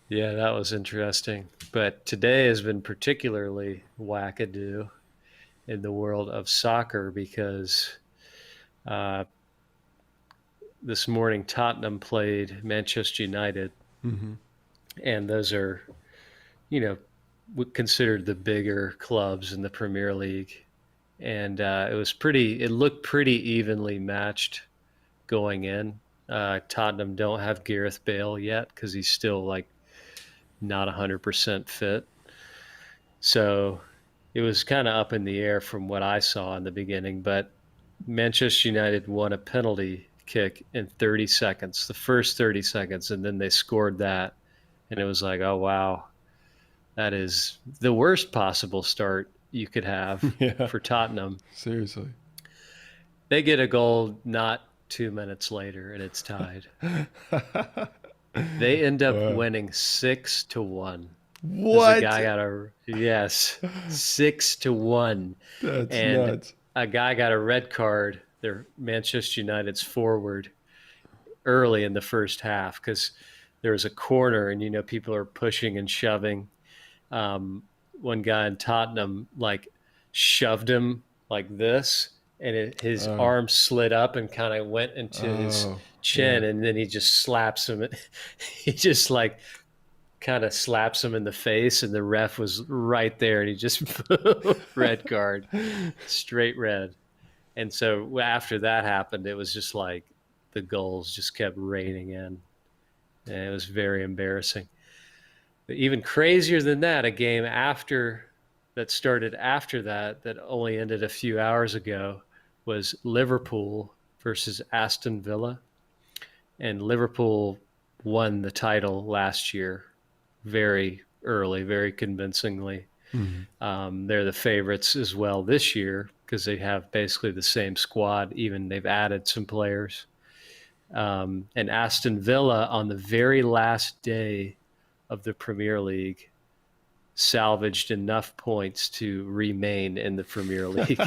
Yeah, that was interesting. But today has been particularly wackadoo in the world of soccer because uh, this morning Tottenham played Manchester United, Mm-hmm. and those are, you know, considered the bigger clubs in the Premier League. And it looked pretty evenly matched going in. Tottenham don't have Gareth Bale yet because he's still like not 100% fit. So it was kind of up in the air from what I saw in the beginning, but Manchester United won a penalty kick in 30 seconds, the first 30 seconds, and then they scored that. And it was like, oh, wow, that is the worst possible start you could have Yeah, for Tottenham. seriously. They get a goal not 2 minutes later, and it's tied. They end up Wow. winning 6-1. Because a What? guy got yes, 6-1. That's And nuts. a guy got a red card, their Manchester United's forward, early in the first half because there was a corner and, people are pushing and shoving. One guy in Tottenham, like, shoved him like this, and his Oh, arm slid up and kind of went into his oh, yeah. chin, and then he just slaps him. He just, like, kind of slaps him in the face, and the ref was right there, and he just red card, straight red. And so after that happened, it was just like the goals just kept raining in, and it was very embarrassing. But even crazier than that, a game after that started after that only ended a few hours ago was Liverpool versus Aston Villa, and Liverpool won the title last year very early, very convincingly. Mhm. They're the favorites as well this year because they have basically the same squad. Even they've added some players. And Aston Villa on the very last day of the Premier League salvaged enough points to remain in the Premier League,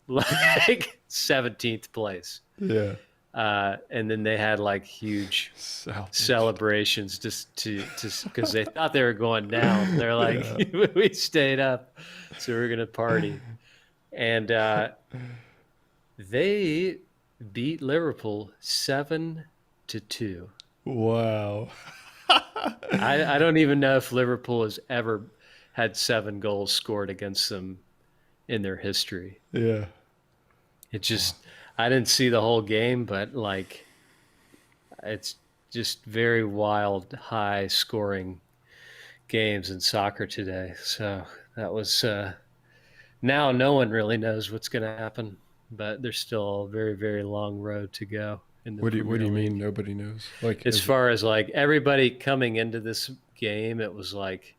like 17th place. Yeah. And then they had like huge Salvaged. celebrations just to because they thought they were going down. They're like, Yeah. we stayed up, so we're gonna party. And they beat Liverpool 7-2. Wow. I don't even know if Liverpool has ever had 7 goals scored against them in their history. Yeah. It Wow. just I didn't see the whole game, but like it's just very wild, high scoring games in soccer today. So that was now no one really knows what's going to happen, but there's still a very, very long road to go in the What do Premier you mean League. nobody knows? Like As is it far as like everybody coming into this game, it was like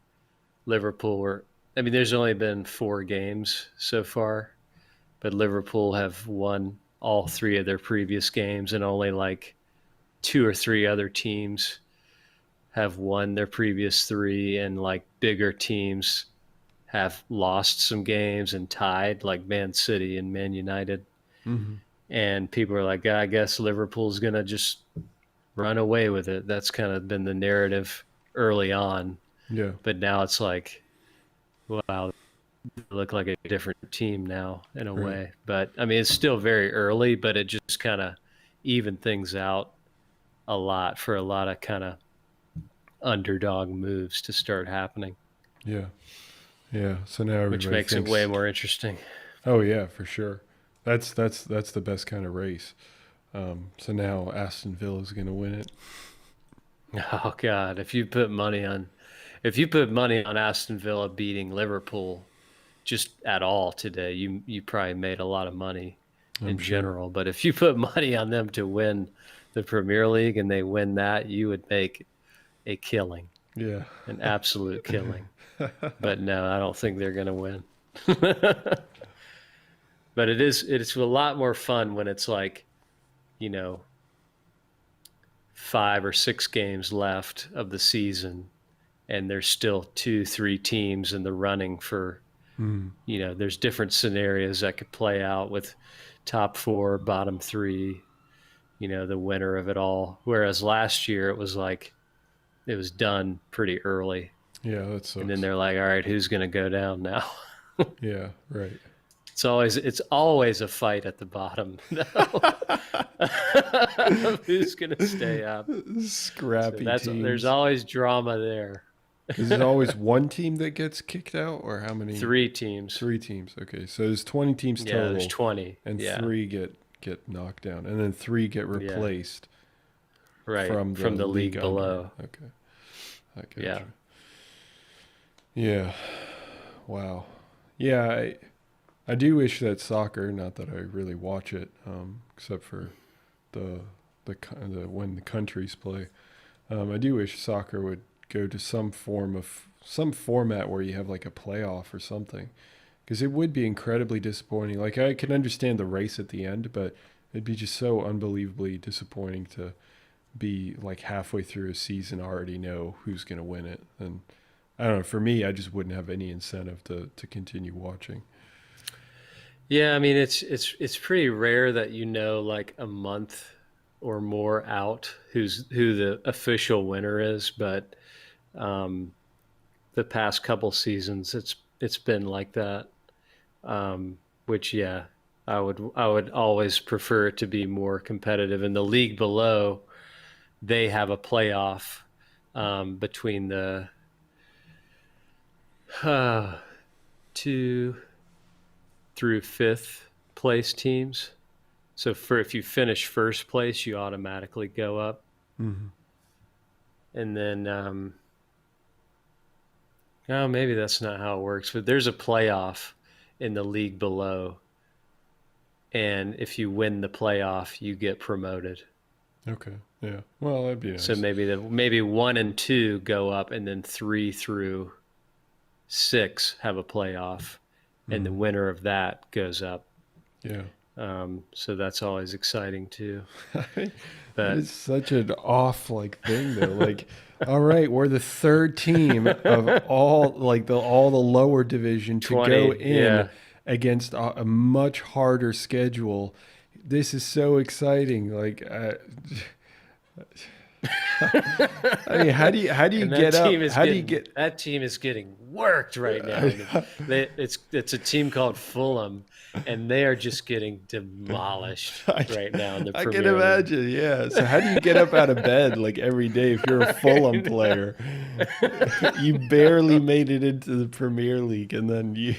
Liverpool were, I mean, there's only been 4 games so far, but Liverpool have won all 3 of their previous games, and only like 2 or 3 other teams have won their previous 3, and like bigger teams have lost some games and tied, like Man City and Man United. Mhm. And people are like, I guess Liverpool's going to just run away with it. That's kind of been the narrative early on. Yeah. But now it's like, wow, they look like a different team now in a Right. way. But I mean, it's still very early, but it just kind of evened things out a lot for a lot of kind of underdog moves to start happening, Yeah. Yeah. So now which everybody makes it way thinks, more interesting. oh yeah, for sure. That's the best kind of race. So now Aston Villa is going to win it. Oh God, if you put money on Aston Villa beating Liverpool just at all today, you probably made a lot of money I'm in sure. general. But if you put money on them to win the Premier League and they win that, you would make a killing, Yeah. an absolute killing. But no, I don't think they're going to win. But it's a lot more fun when it's like, you know, 5 or 6 games left of the season, and there's still 2, 3 teams in the running for, Mm. there's different scenarios that could play out with top 4, bottom 3, the winner of it all. Whereas last year it was like it was done pretty early. Yeah, that sucks. And then they're like, all right, who's going to go down now? Yeah, right. It's always a fight at the bottom. Who's going to stay up? Scrappy teams. There's always drama there. Is it always one team that gets kicked out, or how many? 3 teams. 3 teams. Okay, so there's 20 teams total. Yeah, there's 20. And 3 get knocked down, and then 3 get replaced. Right, from the league below. Okay. I get Yeah. you. Yeah. Wow. Yeah, I do wish that soccer, not that I really watch it, except for the when the countries play. I do wish soccer would go to some format where you have like a playoff or something, because it would be incredibly disappointing. Like, I can understand the race at the end, but it'd be just so unbelievably disappointing to be like halfway through a season already know who's going to win it. And I don't know, for me, I just wouldn't have any incentive to continue watching. Yeah, I mean, it's pretty rare that like a month or more out who the official winner is, but the past couple seasons it's been like that. Which I would always prefer it to be more competitive. In the league below, they have a playoff between the 2 through 5th place teams. So if you finish first place, you automatically go up. Mm-hmm. And then, maybe that's not how it works, but there's a playoff in the league below. And if you win the playoff, you get promoted. Okay. Yeah. Well, that'd be nice. So maybe 1 and 2 go up, and then 3 through 6 have a playoff, and the winner of that goes up. Yeah. So that's always exciting too. But it's such an off thing though. Like, all right, we're the 3rd team of all the lower division to 20, go in against a much harder schedule. This is so exciting. Like, I mean, how do you get up? That team is getting worked right now. It's a team called Fulham, and they are just getting demolished right now in the Premier League. I can imagine, yeah. So how do you get up out of bed every day if you're a Fulham player? You barely made it into the Premier League, and then you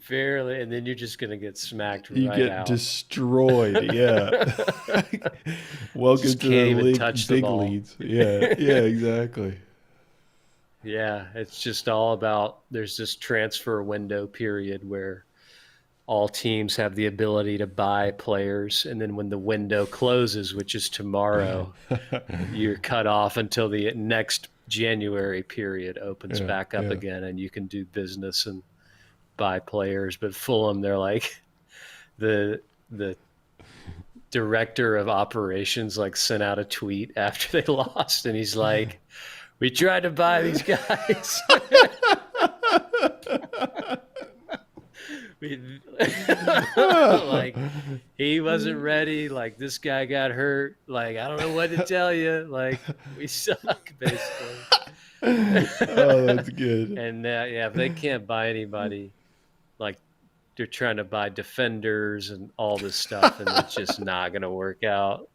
barely, and then you're just gonna get smacked right out. You get destroyed, yeah. Welcome to the league, big leads. Yeah, exactly. Yeah, it's just all about, there's this transfer window period where all teams have the ability to buy players, and then when the window closes, which is tomorrow, you're cut off until the next January period opens back up again, and you can do business and buy players. But Fulham, they're like, the director of operations sent out a tweet after they lost, and he's like, we tried to buy these guys. He wasn't ready. This guy got hurt. I don't know what to tell you. We suck, basically. Oh, that's good. And if they can't buy anybody, they're trying to buy defenders and all this stuff, and it's just not going to work out.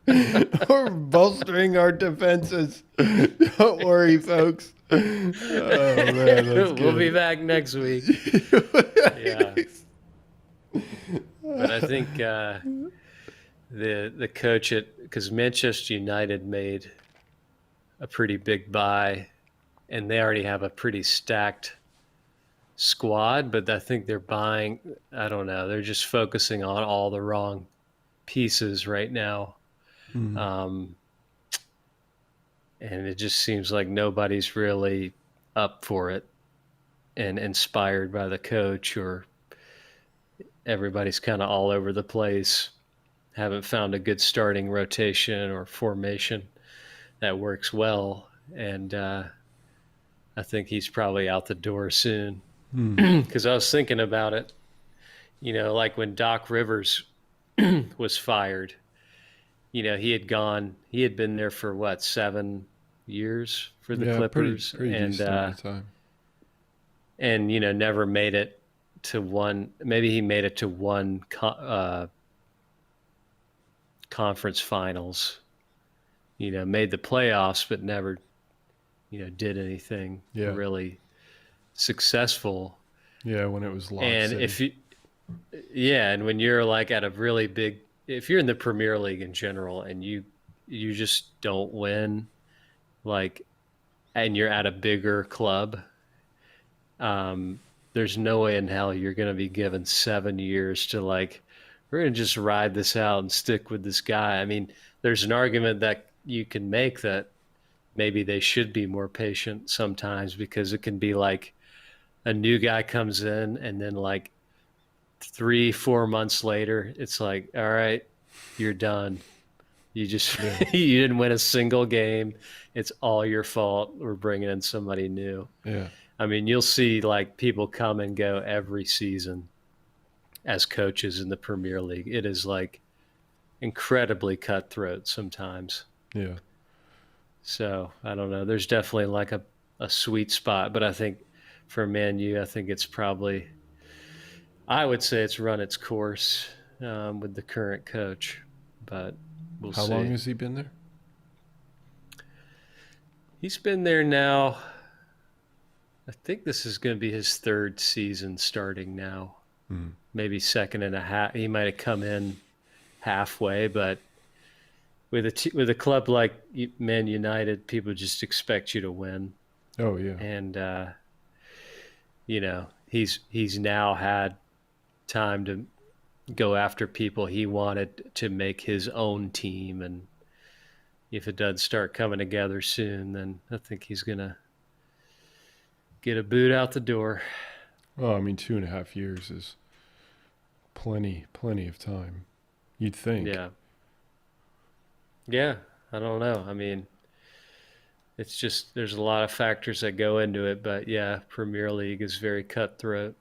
We're bolstering our defenses. Don't worry, folks. Oh, man, that's good. We'll be back next week. Yeah. But I think the coach because Manchester United made a pretty big buy, and they already have a pretty stacked squad, but I think they're buying, I don't know, they're just focusing on all the wrong pieces right now. And it just seems like nobody's really up for it and inspired by the coach, or everybody's kind of all over the place, haven't found a good starting rotation or formation that works well. And I think he's probably out the door soon. Because I was thinking about it, when Doc Rivers was fired, he had been there for what, 7 years for the Yeah, Clippers, pretty decent amount of time. and never made it to one. Maybe he made it to one conference finals. Made the playoffs, but never did anything Yeah. really successful. Yeah, when it was Lob And City. and when you're like at a really big, if you're in the Premier League in general and you just don't win, like, and you're at a bigger club, there's no way in hell you're going to be given 7 years to, like, we're going to just ride this out and stick with this guy. I mean, there's an argument that you can make that maybe they should be more patient sometimes, because it can be like a new guy comes in and then like 3-4 months later, it's like, all right, you're done. You just Yeah. you didn't win a single game. It's all your fault. We're bringing in somebody new. Yeah. I mean, you'll see like people come and go every season as coaches in the Premier League. It is like incredibly cutthroat sometimes. Yeah. So I don't know. There's definitely like a sweet spot, but I think for Man U, I think it's probably, I would say it's run its course with the current coach, but we'll How see. long has he been there? He's been there now. I think this is going to be his third season starting now. Maybe second and a half. He might have come in halfway, but with a club like Man United, people just expect you to win. Oh yeah. And he's now had time to go after people he wanted to make his own team, and if it does start coming together soon, then I think he's gonna get a boot out the door. Well, I mean, 2.5 years is plenty of time. You'd think. Yeah, I don't know. I mean, it's just, there's a lot of factors that go into it, but yeah, Premier League is very cutthroat.